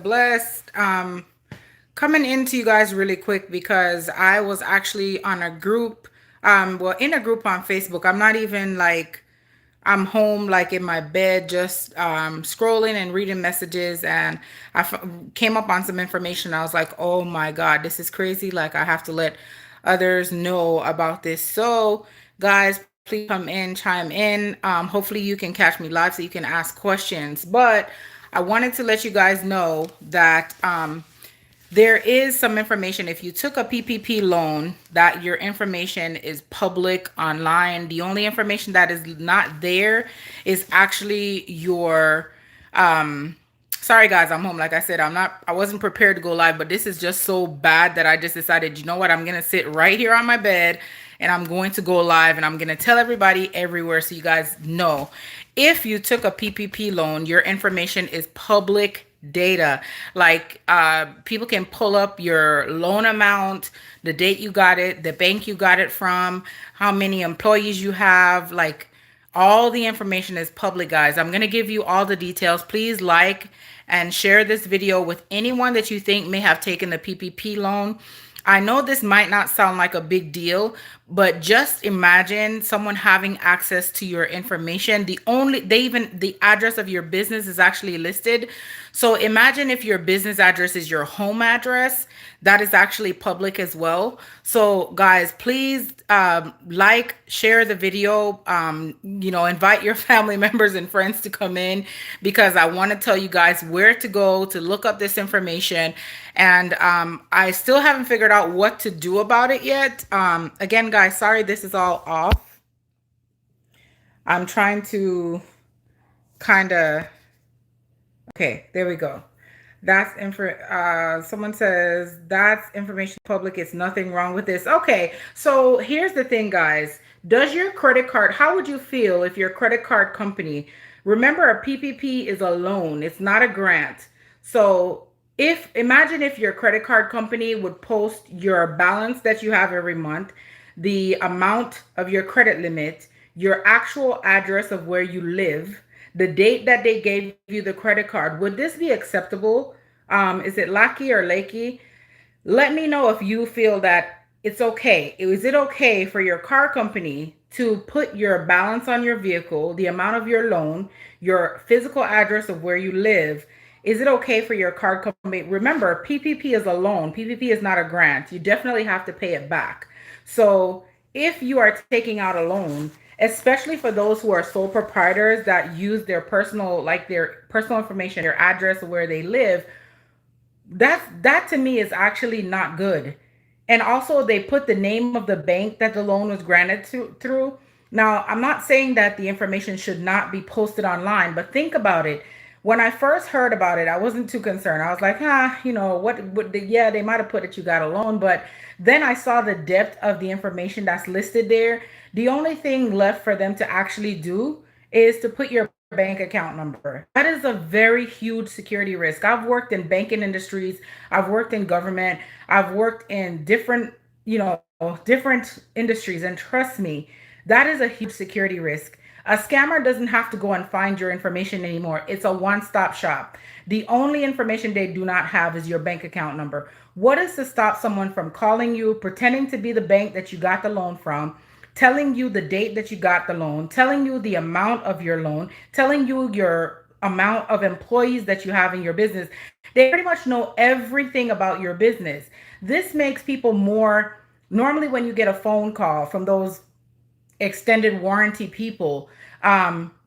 Blessed. Coming into you guys really quick because I was actually on a group, in a group on Facebook. I'm not even like, I'm home, like in my bed, just scrolling and reading messages, and came up on some information. I was like, oh my God, this is crazy. Like, I have to let others know about this. So, guys, please come in, chime in. Hopefully, you can catch me live so you can ask questions. But I wanted to let you guys know that there is some information. If you took a PPP loan, that your information is public online. The only information that is not there is actually your sorry guys, I'm home. Like I said, I wasn't prepared to go live, but this is just so bad that I just decided, you know what, I'm gonna sit right here on my bed and I'm going to go live and I'm gonna tell everybody everywhere so you guys know. If you took a PPP loan, your information is public data. Like people can pull up your loan amount, the date you got it, the bank you got it from, how many employees you have, like all the information is public, guys. I'm going to give you all the details. Please like and share this video with anyone that you think may have taken the PPP loan. I know this might not sound like a big deal, but just imagine someone having access to your information. The address of your business is actually listed. So imagine if your business address is your home address, that is actually public as well. So guys, please like, share the video, invite your family members and friends to come in because I want to tell you guys where to go to look up this information. And I still haven't figured out what to do about it yet. Again, guys, sorry this is all off. I'm trying to kind of, okay, there we go. That's info. Someone says that's information public. It's nothing wrong with this. Okay, so here's the thing, guys. Does your credit card? How would you feel if your credit card company? Remember, a PPP is a loan. It's not a grant. So if imagine if your credit card company would post your balance that you have every month, the amount of your credit limit, your actual address of where you live, the date that they gave you the credit card. Would this be acceptable? Is it Lucky or Lakey? Let me know if you feel that it's okay. Is it okay for your car company to put your balance on your vehicle, the amount of your loan, your physical address of where you live? Is it okay for your car company? Remember, PPP is a loan. PPP is not a grant. You definitely have to pay it back. So if you are taking out a loan, especially for those who are sole proprietors that use their personal information, their address, where they live, that to me is actually not good. And also they put the name of the bank that the loan was granted to through. Now, I'm not saying that the information should not be posted online, but think about it. When I first heard about it, I wasn't too concerned. I was like, yeah, they might have put that you got a loan, but then I saw the depth of the information that's listed there. The only thing left for them to actually do is to put your bank account number. That is a very huge security risk. I've worked in banking industries, I've worked in government, I've worked in different industries, and trust me, that is a huge security risk. A scammer doesn't have to go and find your information anymore. It's a one-stop shop. The only information they do not have is your bank account number. What is to stop someone from calling you, pretending to be the bank that you got the loan from, telling you the date that you got the loan, telling you the amount of your loan, telling you your amount of employees that you have in your business? They pretty much know everything about your business. This makes people more, normally when you get a phone call from those extended warranty people,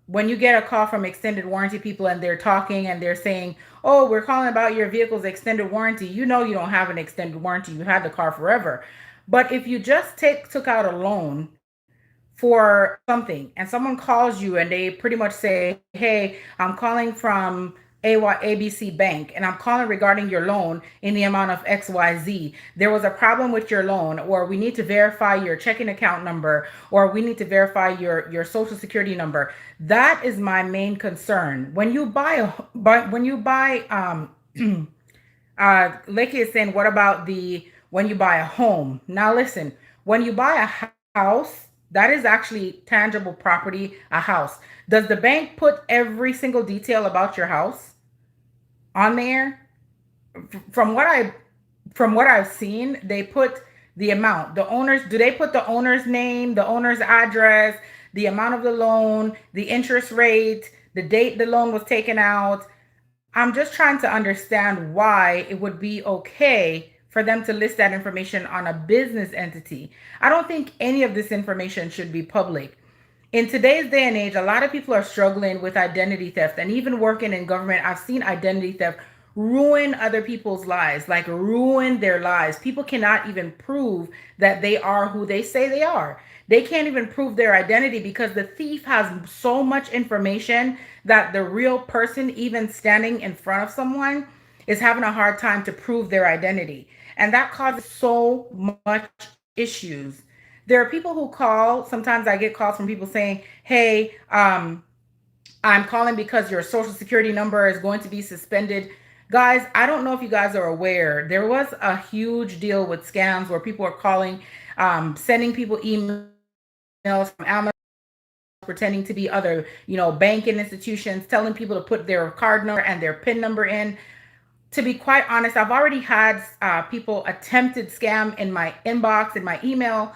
when you get a call from extended warranty people and they're talking and they're saying, oh, we're calling about your vehicle's extended warranty, you know you don't have an extended warranty. You had the car forever. But if you just took out a loan for something and someone calls you and they pretty much say, hey, I'm calling from ABC Bank and I'm calling regarding your loan in the amount of XYZ. There was a problem with your loan, or we need to verify your checking account number, or we need to verify your social security number. That is my main concern. When you buy Lakey is saying, what about the when you buy a home? Now listen, when you buy a house, that is actually tangible property, a house. Does the bank put every single detail about your house on there? from what I from what I've seen, they put the amount. The owners, do they put the owner's name, the owner's address, the amount of the loan, the interest rate, the date the loan was taken out? I'm just trying to understand why it would be okay for them to list that information on a business entity. I don't think any of this information should be public. In today's day and age, a lot of people are struggling with identity theft. And even working in government, I've seen identity theft ruin other people's lives, like ruin their lives. People cannot even prove that they are who they say they are. They can't even prove their identity because the thief has so much information that the real person, even standing in front of someone, is having a hard time to prove their identity. And that causes so much issues. There are people who call. Sometimes I get calls from people saying, "Hey, I'm calling because your social security number is going to be suspended." Guys, I don't know if you guys are aware. There was a huge deal with scams where people are calling, sending people emails from Amazon, pretending to be other, banking institutions, telling people to put their card number and their PIN number in. To be quite honest, I've already had people attempted scam in my inbox, in my email.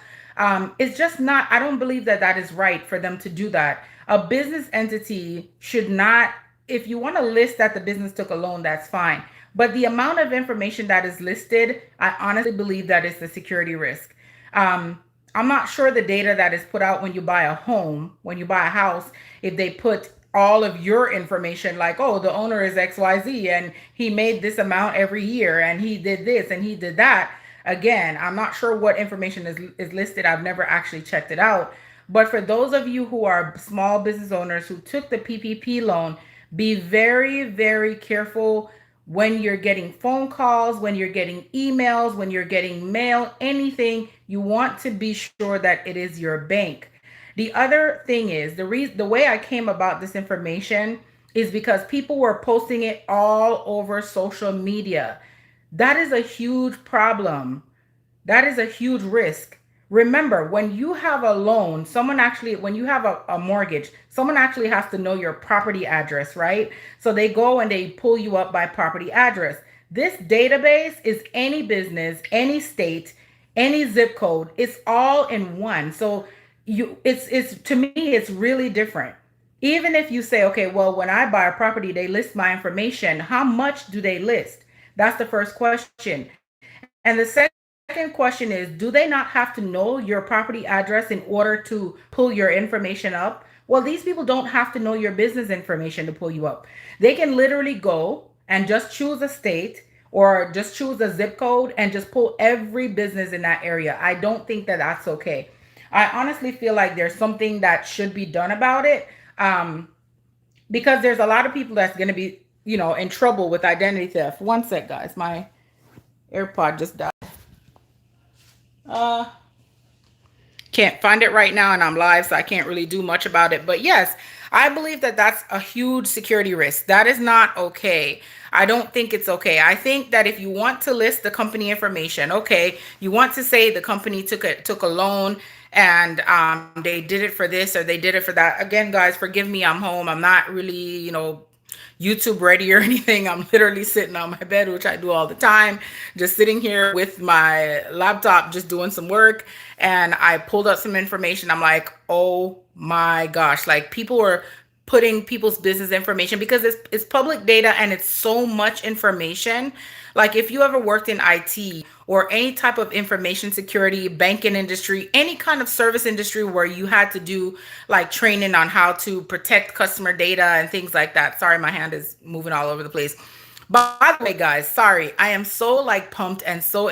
It's just not, I don't believe that that is right for them to do that. A business entity should not, if you want to list that the business took a loan, that's fine. But the amount of information that is listed, I honestly believe that is the security risk. I'm not sure the data that is put out when you buy a home, when you buy a house, if they put all of your information like, oh, the owner is XYZ and he made this amount every year and he did this and he did that. Again, I'm not sure what information is listed. I've never actually checked it out. But for those of you who are small business owners who took the PPP loan, be very, very careful when you're getting phone calls, when you're getting emails, when you're getting mail, anything. You want to be sure that it is your bank. The other thing is the way I came about this information is because people were posting it all over social media. That is a huge problem. That is a huge risk. Remember, when you have a loan, when you have a mortgage, someone actually has to know your property address, right? So they go and they pull you up by property address. This database is any business, any state, any zip code. It's all in one. So it's to me, it's really different. Even if you say, okay, well, when I buy a property, they list my information. How much do they list? That's the first question. And the second question is, do they not have to know your property address in order to pull your information up? Well, these people don't have to know your business information to pull you up. They can literally go and just choose a state or just choose a zip code and just pull every business in that area. I don't think that that's okay. I honestly feel like there's something that should be done about it, because there's a lot of people that's going to be, in trouble with identity theft. One sec, guys. My AirPod just died. Uh, can't find it right now and I'm live, so I can't really do much about it. But yes, I believe that that's a huge security risk. That is not okay. I don't think it's okay. I think that if you want to list the company information, okay, you want to say the company took a loan and they did it for this or they did it for that. Again, guys, forgive me. I'm home. I'm not really, YouTube ready or anything. I'm literally sitting on my bed, which I do all the time, just sitting here with my laptop, just doing some work. And I pulled up some information. I'm like, oh my gosh, like people are putting people's business information because it's public data and it's so much information. Like if you ever worked in IT or any type of information security, banking industry, any kind of service industry where you had to do like training on how to protect customer data and things like that. Sorry, my hand is moving all over the place. By the way, guys, sorry, I am so like pumped and so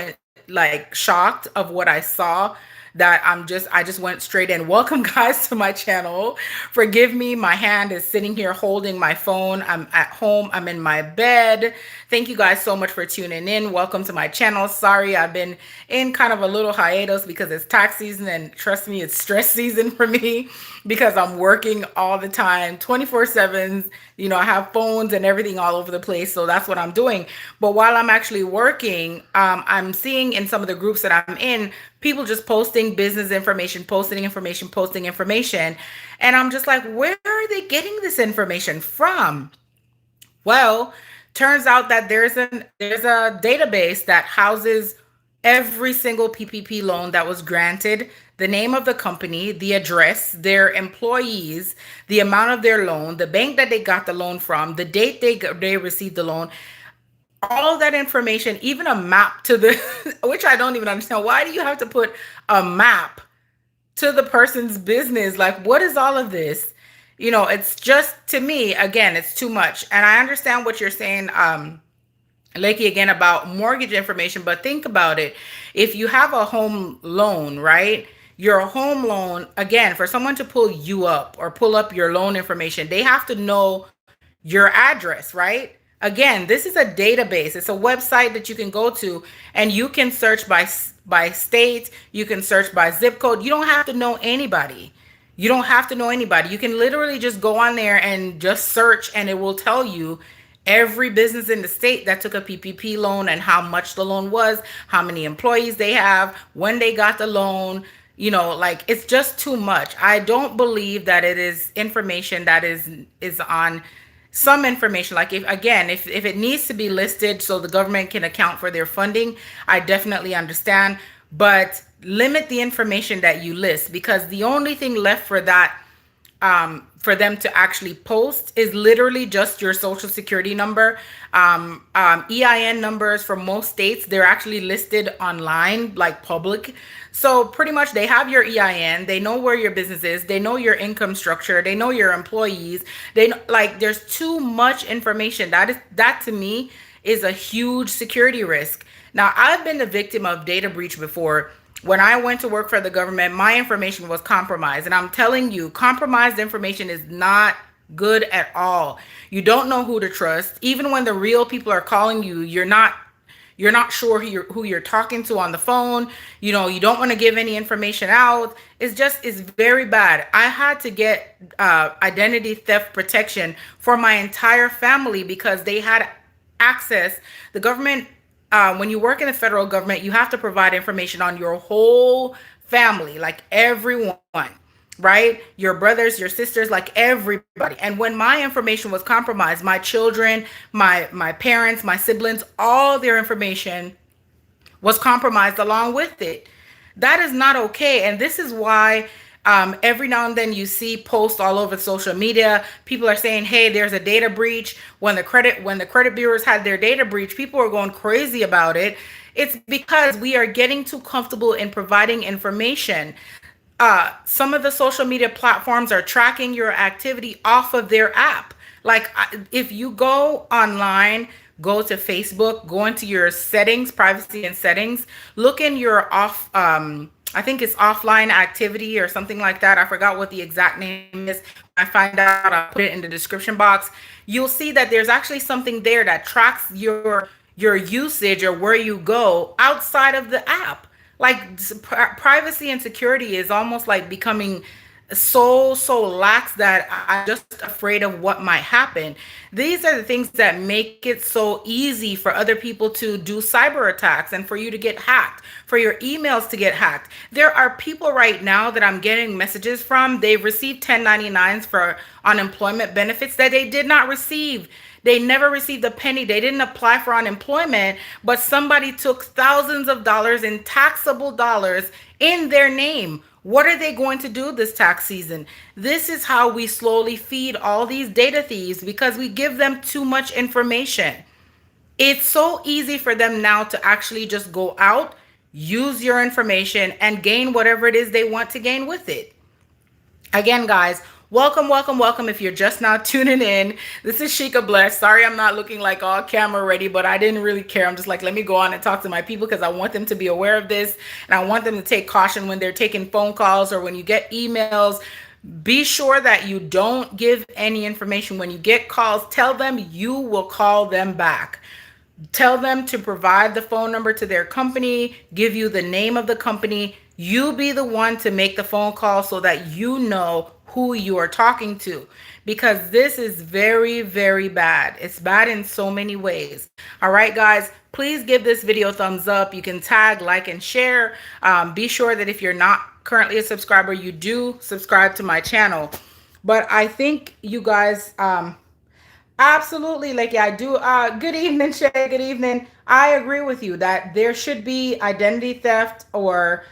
like shocked of what I saw that I just went straight in. Welcome guys to my channel. Forgive me, my hand is sitting here holding my phone. I'm at home, I'm in my bed. Thank you guys so much for tuning in. Welcome to my channel. Sorry, I've been in kind of a little hiatus because it's tax season and trust me, it's stress season for me because I'm working all the time, 24/7. I have phones and everything all over the place. So that's what I'm doing. But while I'm actually working, I'm seeing in some of the groups that I'm in, people just posting business information, posting information, posting information. And I'm just like, where are they getting this information from? Well, Turns out that there's a database that houses every single PPP loan that was granted, the name of the company, the address, their employees, the amount of their loan, the bank that they got the loan from, the date they received the loan, all that information, even a map to the which I don't even understand. Why do you have to put a map to the person's business? Like, what is all of this? It's just, to me, again, it's too much. And I understand what you're saying, Lakey, again, about mortgage information, but think about it. If you have a home loan, right? Your home loan, again, for someone to pull you up or pull up your loan information, they have to know your address, right? Again, this is a database. It's a website that you can go to, and you can search by state, you can search by zip code. You don't have to know anybody. You don't have to know anybody. You can literally just go on there and just search, and it will tell you every business in the state that took a PPP loan and how much the loan was, how many employees they have, when they got the loan. Like, it's just too much. I don't believe that it is information that is on some information. Like, if it needs to be listed so the government can account for their funding, I definitely understand. But limit the information that you list, because the only thing left for them to actually post is literally just your social security number. EIN numbers for most states, they're actually listed online, like public. So pretty much they have your EIN, they know where your business is, they know your income structure, they know your employees. They know, like, there's too much information. That to me is a huge security risk. Now, I've been the victim of data breach before. When I went to work for the government, my information was compromised. And I'm telling you, compromised information is not good at all. You don't know who to trust. Even when the real people are calling you, you're not sure who you're talking to on the phone. You don't want to give any information out. It's very bad. I had to get identity theft protection for my entire family because they had access. The government, when you work in the federal government, you have to provide information on your whole family, like everyone, right? Your brothers, your sisters, like everybody. And when my information was compromised, my children, my parents, my siblings, all their information was compromised along with it. That is not okay. And this is why every now and then you see posts all over social media. People are saying, "Hey, there's a data breach." When the credit bureaus had their data breach, people were going crazy about it. It's because we are getting too comfortable in providing information. Some of the social media platforms are tracking your activity off of their app. Like, if you go online, go to Facebook, go into your settings, privacy and settings, look in your I think it's offline activity or something like that. I forgot what the exact name is. When I find out, I'll put it in the description box. You'll see that there's actually something there that tracks your usage or where you go outside of the app. Like, privacy and security is almost like becoming so lax that I'm just afraid of what might happen. These are the things that make it so easy for other people to do cyber attacks and for you to get hacked, for your emails to get hacked. There are people right now that I'm getting messages from. They've received 1099s for unemployment benefits that they did not receive. They never received a penny. They didn't apply for unemployment, but somebody took thousands of dollars in taxable dollars in their name. What are they going to do this tax season? This is how we slowly feed all these data thieves, because we give them too much information. It's so easy for them now to actually just go out, use your information, and gain whatever it is they want to gain with it. Again, guys, welcome. If you're just now tuning in, this is Sheikah Bless. Sorry, I'm not looking like all camera ready, but I didn't really care. I'm just like, let me go on and talk to my people because I want them to be aware of this. And I want them to take caution when they're taking phone calls or when you get emails. Be sure that you don't give any information. When you get calls, tell them you will call them back. Tell them to provide the phone number to their company, give you the name of the company. You be the one to make the phone call so that you know who you are talking to, because this is very, very bad. It's bad in so many ways. All right, guys, please give this video a thumbs up. You can tag, like, and share. Be sure that if you're not currently a subscriber, you do subscribe to my channel. But I think you guys, Absolutely. Like, yeah, I do. Good evening, Shay. Good evening. I agree with you that there should be identity theft or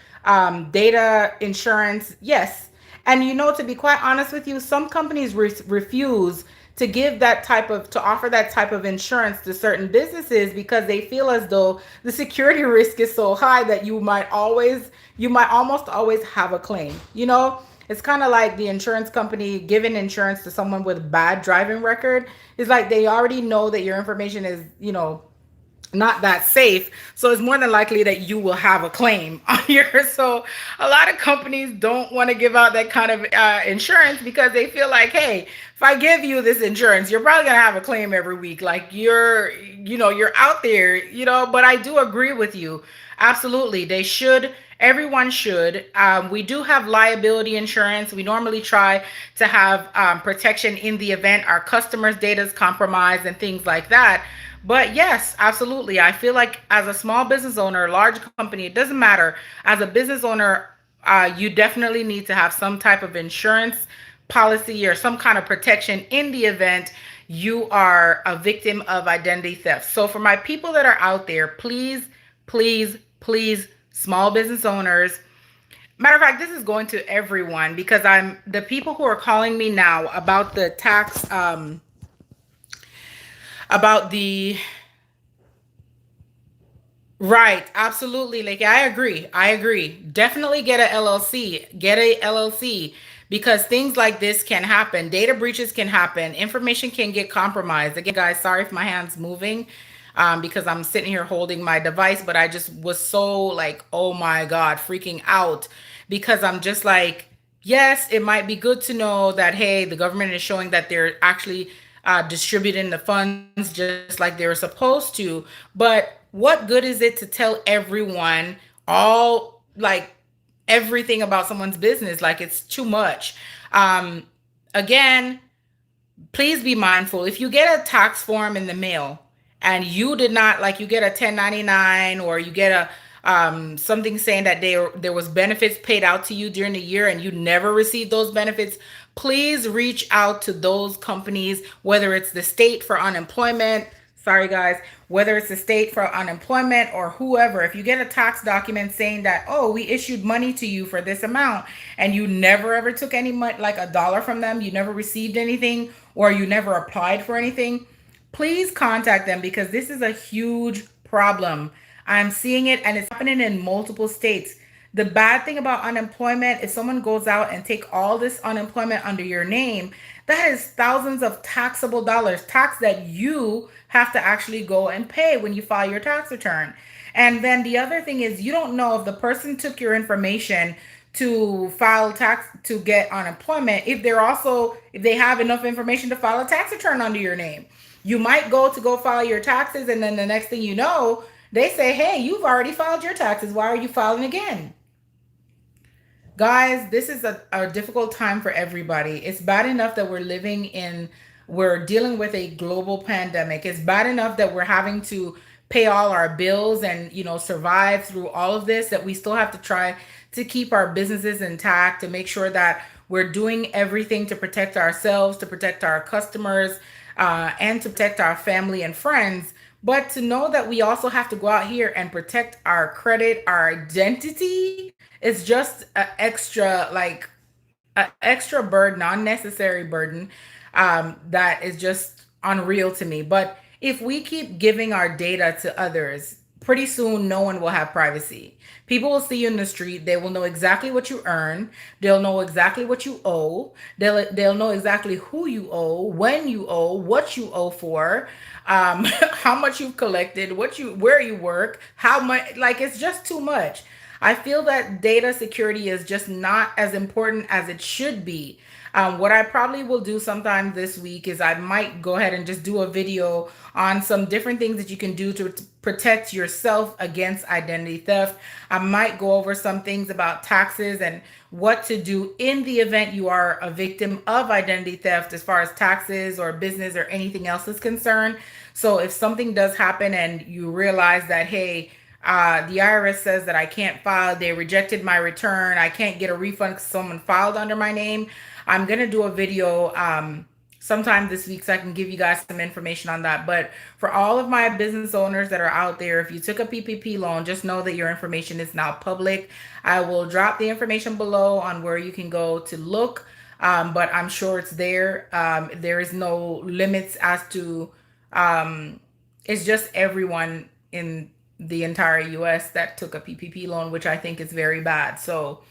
data insurance. Yes. And to be quite honest with you, some companies refuse to give that to offer that type of insurance to certain businesses because they feel as though the security risk is so high that you might almost always have a claim. It's kind of like the insurance company giving insurance to someone with bad driving record. It's like they already know that your information is, not that safe. So it's more than likely that you will have a claim on your. So a lot of companies don't want to give out that kind of insurance because they feel like, hey, if I give you this insurance, you're probably gonna have a claim every week. Like you're out there, But I do agree with you. Absolutely, they should. Everyone should. We do have liability insurance. We normally try to have protection in the event our customers' data is compromised and things like that. But yes, absolutely. I feel like as a small business owner, large company, it doesn't matter. As a business owner, you definitely need to have some type of insurance policy or some kind of protection in the event you are a victim of identity theft. So for my people that are out there, please, please, please, small business owners. Matter of fact, this is going to everyone because I'm the people who are calling me now about the tax, about the right, absolutely. Like I agree. I agree. Definitely get a LLC. Get a LLC because things like this can happen. Data breaches can happen. Information can get compromised. Again, guys, sorry if my hand's moving because I'm sitting here holding my device, but I just was so like, oh my God, freaking out because I'm just like, yes, it might be good to know that, hey, the government is showing that they're actually distributing the funds just like they were supposed to. But what good is it to tell everyone all like everything about someone's business? Like it's too much. Um, Again, please be mindful. If you get a tax form in the mail and you did not like you get a 1099 or you get a something saying that there was benefits paid out to you during the year and you never received those benefits, please reach out to those companies, whether it's the state for unemployment. Sorry, guys. Whether it's the state for unemployment or whoever, if you get a tax document saying that, oh, we issued money to you for this amount and you never ever took any money, like a dollar from them, you never received anything, or you never applied for anything, please contact them because this is a huge problem. I'm seeing it and it's happening in multiple states. The bad thing about unemployment, if someone goes out and take all this unemployment under your name, that is thousands of taxable dollars, tax that you have to actually go and pay when you file your tax return. And then the other thing is you don't know if the person took your information to file tax to get unemployment if they have enough information to file a tax return under your name. You might go file your taxes and then the next thing you know, they say, "Hey, you've already filed your taxes. Why are you filing again?" Guys, this is a difficult time for everybody. It's bad enough that we're dealing with a global pandemic. It's bad enough that we're having to pay all our bills and, survive through all of this, that we still have to try to keep our businesses intact, to make sure that we're doing everything to protect ourselves, to protect our customers, and to protect our family and friends. But to know that we also have to go out here and protect our credit, our identity, is just an extra, like, an extra burden, unnecessary burden that is just unreal to me. But if we keep giving our data to others, pretty soon no one will have privacy. People will see you in the street. They will know exactly what you earn. They'll know exactly what you owe. They'll know exactly who you owe, when you owe, what you owe for, how much you've collected, where you work, how much. Like it's just too much. I feel that data security is just not as important as it should be. What I probably will do sometime this week is I might go ahead and just do a video on some different things that you can do to protect yourself against identity theft. I might go over some things about taxes and what to do in the event you are a victim of identity theft as far as taxes or business or anything else is concerned. So if something does happen and you realize that, hey, the IRS says that I can't file, they rejected my return, I can't get a refund because someone filed under my name, I'm going to do a video sometime this week so I can give you guys some information on that. But for all of my business owners that are out there, if you took a PPP loan, just know that your information is now public. I will drop the information below on where you can go to look, but I'm sure it's there. There is no limits as to, um, it's just everyone in the entire US that took a PPP loan, which I think is very bad. So,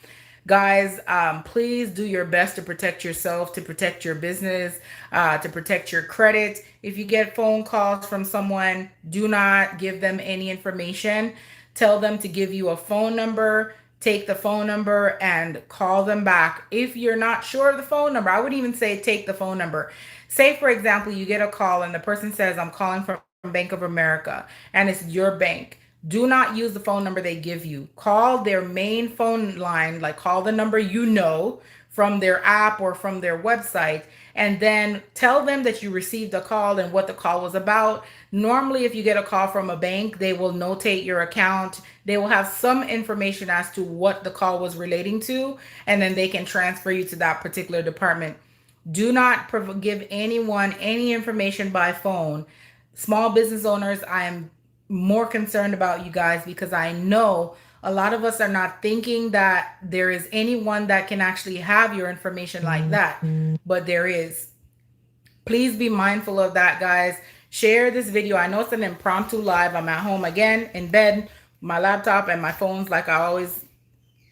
guys, please do your best to protect yourself, to protect your business, to protect your credit. If you get phone calls from someone, do not give them any information. Tell them to give you a phone number. Take the phone number and call them back. If you're not sure of the phone number, I would even say take the phone number. Say, for example, you get a call and the person says, I'm calling from Bank of America, and it's your bank. Do not use the phone number they give you. Call their main phone line, like call the number you know from their app or from their website, and then tell them that you received a call and what the call was about. Normally, if you get a call from a bank, they will notate your account. They will have some information as to what the call was relating to, and then they can transfer you to that particular department. Do not give anyone any information by phone. Small business owners, I am more concerned about you guys because I know a lot of us are not thinking that there is anyone that can actually have your information like that, but there is. Please be mindful of that, guys. Share this video. I know it's an impromptu live. I'm at home again in bed, my laptop and my phone's like I always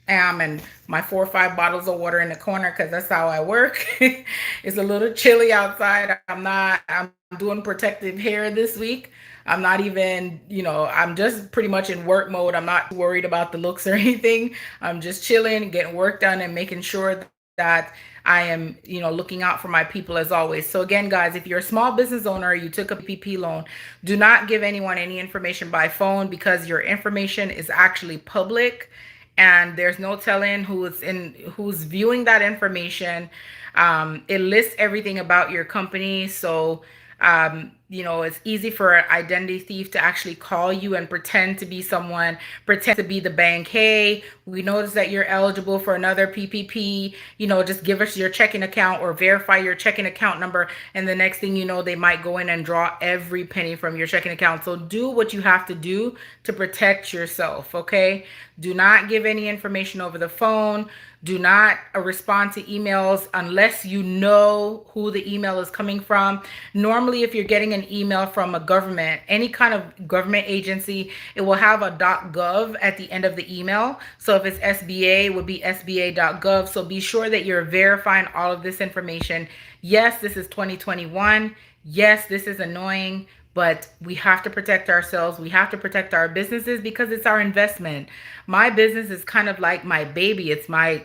am, and my 4 or 5 bottles of water in the corner because that's how I work. It's a little chilly outside. I'm doing protective hair this week. I'm not even, I'm just pretty much in work mode. I'm not worried about the looks or anything. I'm just chilling, getting work done, and making sure that I am, looking out for my people as always. So again, guys, if you're a small business owner, you took a PPP loan, do not give anyone any information by phone because your information is actually public and there's no telling who's viewing that information. It lists everything about your company. So it's easy for an identity thief to actually call you and pretend to be someone, pretend to be the bank. Hey, we noticed that you're eligible for another PPP. Just give us your checking account or verify your checking account number. And the next thing you know, they might go in and draw every penny from your checking account. So do what you have to do to protect yourself, okay? Do not give any information over the phone. Do not respond to emails unless you know who the email is coming from. Normally, if you're getting an email from a government, any kind of government agency, it will have a .gov at the end of the email. So if it's SBA, it would be sba.gov. So be sure that you're verifying all of this information. Yes, this is 2021. Yes, this is annoying, but we have to protect ourselves. We have to protect our businesses because it's our investment. My business is kind of like my baby. It's my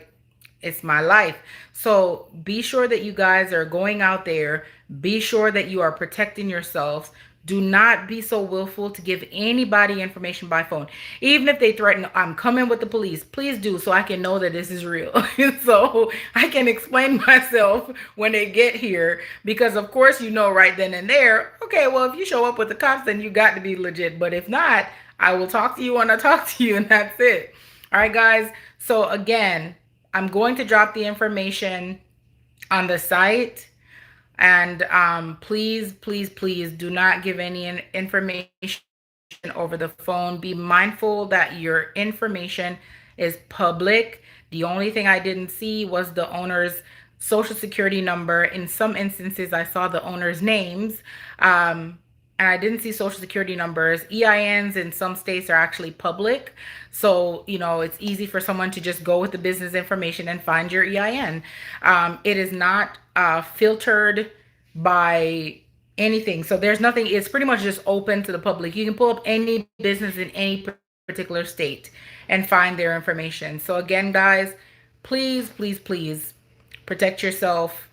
life. So be sure that you guys are going out there. Be sure that you are protecting yourselves. Do not be so willful to give anybody information by phone. Even if they threaten, I'm coming with the police, please do so I can know that this is real. So I can explain myself when they get here because of course right then and there, okay, well if you show up with the cops then you got to be legit. But if not, I will talk to you when I talk to you and that's it. All right, guys. So again, I'm going to drop the information on the site. And please, please, please do not give any information over the phone. Be mindful that your information is public. The only thing I didn't see was the owner's social security number. In some instances, I saw the owner's names. And I didn't see social security numbers. EINs in some states are actually public. So, it's easy for someone to just go with the business information and find your EIN. It is not filtered by anything. So there's nothing, it's pretty much just open to the public. You can pull up any business in any particular state and find their information. So again, guys, please, please, please protect yourself.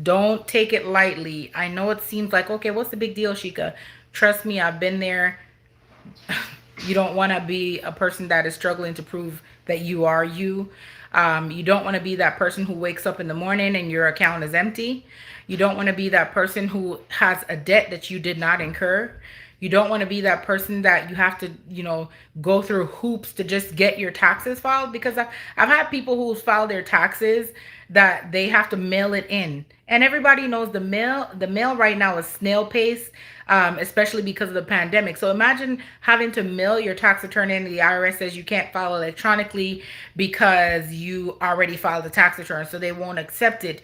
Don't take it lightly. I know it seems like, okay, what's the big deal, Shika? Trust me, I've been there. You don't want to be a person that is struggling to prove that you are you. You don't want to be that person who wakes up in the morning and your account is empty. You don't want to be that person who has a debt that you did not incur. You don't want to be that person that you have to, go through hoops to just get your taxes filed, because I've had people who's filed their taxes that they have to mail it in. And everybody knows the mail right now is snail pace, especially because of the pandemic. So imagine having to mail your tax return in. The IRS says you can't file electronically because you already filed a tax return, so they won't accept it.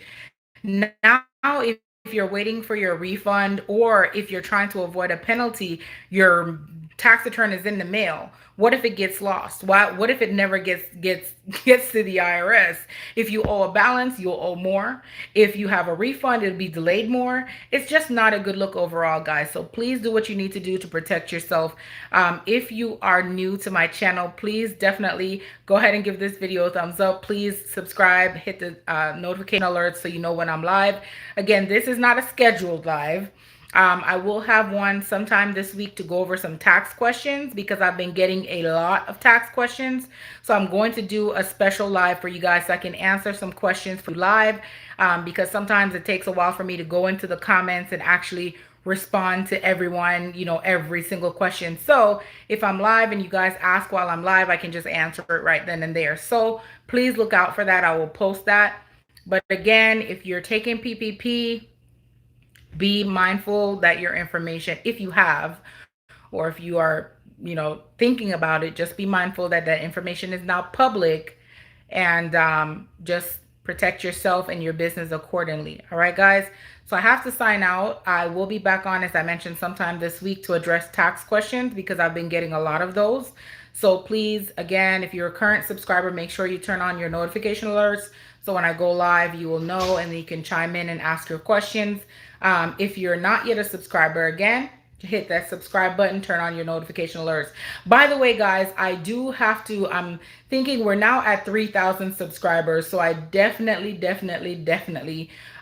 Now, if you're waiting for your refund, or if you're trying to avoid a penalty, your tax return is in the mail. What if it gets lost? What if it never gets to the IRS? If you owe a balance, you'll owe more. If you have a refund, it'll be delayed more. It's just not a good look overall, guys. So please do what you need to do to protect yourself. If you are new to my channel, please definitely go ahead and give this video a thumbs up. Please subscribe, hit the notification alerts so you know when I'm live. Again, this is not a scheduled live. I will have one sometime this week to go over some tax questions, because I've been getting a lot of tax questions. So I'm going to do a special live for you guys so I can answer some questions for you live, because sometimes it takes a while for me to go into the comments and actually respond to everyone, every single question. So if I'm live and you guys ask while I'm live, I can just answer it right then and there. So please look out for that. I will post that. But again, if you're taking PPP, be mindful that your information, if you have, or if you are, thinking about it, just be mindful that that information is not public, and just protect yourself and your business accordingly. All right, guys. So I have to sign out. I will be back on, as I mentioned, sometime this week to address tax questions, because I've been getting a lot of those. So please, again, if you're a current subscriber, make sure you turn on your notification alerts, so when I go live, you will know, and then you can chime in and ask your questions. If you're not yet a subscriber, again, hit that subscribe button, turn on your notification alerts. By the way, guys, I do have to, I'm thinking we're now at 3,000 subscribers. So I definitely,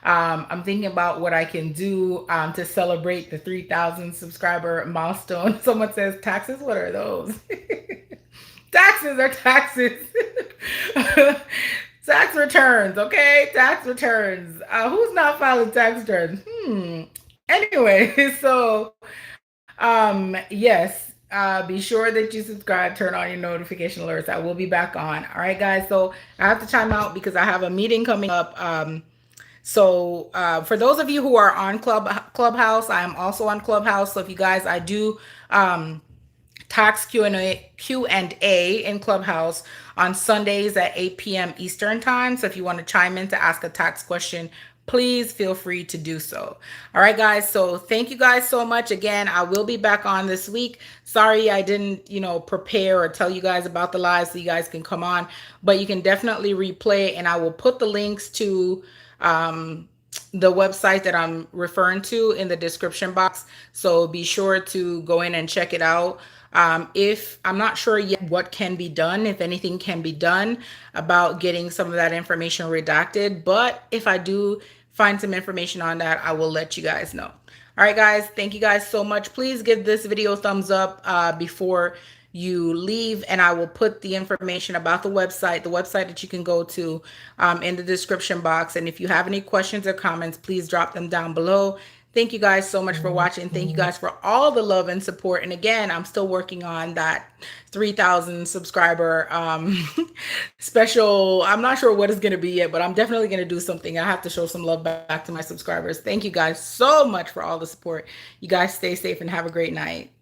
I'm thinking about what I can do to celebrate the 3,000 subscriber milestone. Someone says, taxes, what are those? Taxes are taxes. Tax returns, okay? Tax returns. Who's not filing tax returns? Anyway, so yes, be sure that you subscribe, turn on your notification alerts. I will be back on. All right, guys. So I have to chime out because I have a meeting coming up. So for those of you who are on Clubhouse, I am also on Clubhouse. So if you guys, I do tax Q&A in Clubhouse on Sundays at 8 p.m. Eastern time. So if you want to chime in to ask a tax question, please feel free to do so. All right, guys. So thank you guys so much. Again, I will be back on this week. Sorry I didn't, prepare or tell you guys about the live so you guys can come on, but you can definitely replay, and I will put the links to the website that I'm referring to in the description box. So be sure to go in and check it out. If I'm not sure yet what can be done, if anything can be done about getting some of that information redacted, but if I do find some information on that, I will let you guys know. All right, guys, thank you guys so much. Please give this video a thumbs up before you leave, and I will put the information about the website that you can go to in the description box. And if you have any questions or comments, please drop them down below. Thank you guys so much for watching. Thank you guys for all the love and support. And again, I'm still working on that 3,000 subscriber special. I'm not sure what it's going to be yet, but I'm definitely going to do something. I have to show some love back to my subscribers. Thank you guys so much for all the support. You guys stay safe and have a great night.